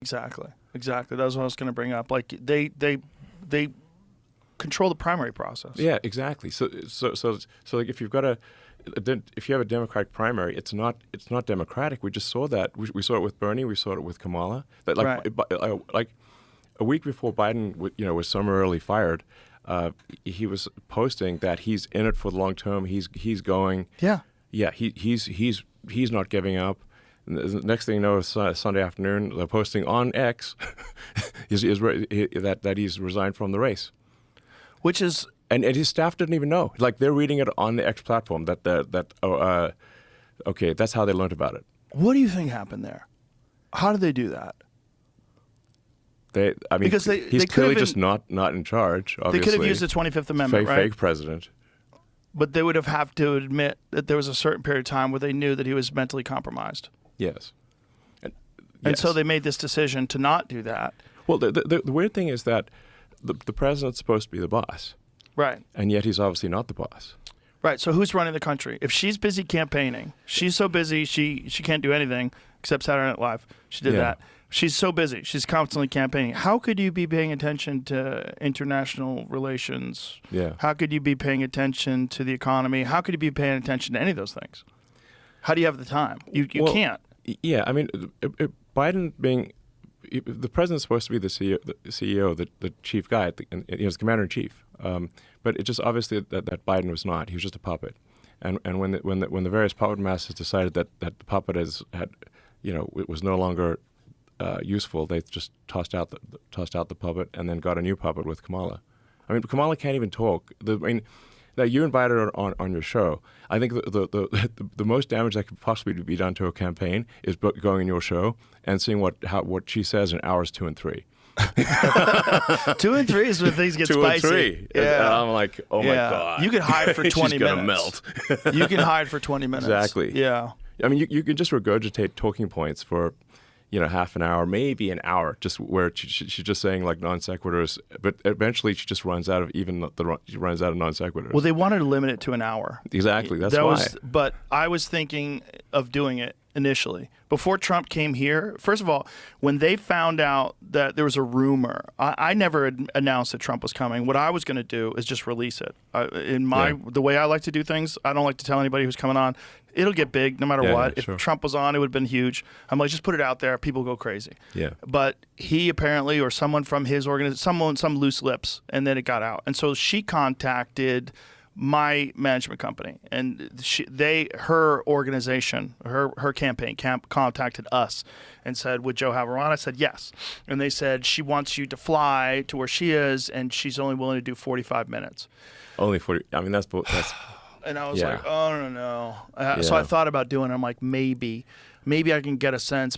Exactly. Exactly. That was what I was going to bring up. Like they control the primary process. Yeah, exactly. So like if you've got if you have a Democratic primary, it's not democratic. We just saw that. We saw it with Bernie. We saw it with Kamala. That like a week before Biden, was summarily fired, he was posting that he's in it for the long term. He's going. Yeah. Yeah. He's not giving up. And the next thing you know, Sunday afternoon, they're posting on X that he's resigned from the race. Which is. And his staff didn't even know. Like, they're reading it on the X platform okay, that's how they learned about it. What do you think happened there? How did they do that? Because he's clearly just not in charge, obviously. They could have used the 25th Amendment, right? Fake president. But they would have to admit that there was a certain period of time where they knew that he was mentally compromised. Yes. And so they made this decision to not do that. Well, the weird thing is that the president's supposed to be the boss. Right. And yet he's obviously not the boss. Right. So who's running the country? If she's busy campaigning, she's so busy she can't do anything except Saturday Night Live. She did that. She's so busy. She's constantly campaigning. How could you be paying attention to international relations? Yeah. How could you be paying attention to the economy? How could you be paying attention to any of those things? How do you have the time? You can't. Yeah. I mean, Biden being the president's supposed to be the CEO, the chief guy, he was commander in chief. But it just obviously that Biden was not. He was just a puppet. And when the various puppet masters decided that the puppet it was no longer useful, they just tossed out the puppet and then got a new puppet with Kamala. I mean, Kamala can't even talk. That you invited her on your show. I think the most damage that could possibly be done to a campaign is going in your show and seeing what she says in hours 2 and 3. 2 and 3 is when things get 2 spicy. And 3. Yeah. And I'm like, oh my God. You could hide for 20 She's minutes. gonna melt. You can hide for 20 minutes. Exactly. Yeah. I mean, you can just regurgitate talking points for, half an hour, maybe an hour, just where she's just saying like non sequiturs, but eventually she just runs out of non sequiturs. Well, they wanted to limit it to an hour. Exactly. That's why. But I was thinking of doing it initially before Trump came here. First of all, when they found out that there was a rumor, I never announced that Trump was coming. What I was going to do is just release it. The way I like to do things, I don't like to tell anybody who's coming on. It'll get big no matter what. If Trump was on, it would have been huge. I'm like, just put it out there. People go crazy. Yeah. But he apparently, or someone from his organization, some loose lips, and then it got out. And so she contacted my management company, and her organization, her campaign contacted us and said, would Joe have her on? I said yes. And they said she wants you to fly to where she is, and she's only willing to do 45 minutes. Only 40. I mean, that's. And I was like, oh, no. So I thought about doing it. I'm like, maybe I can get a sense.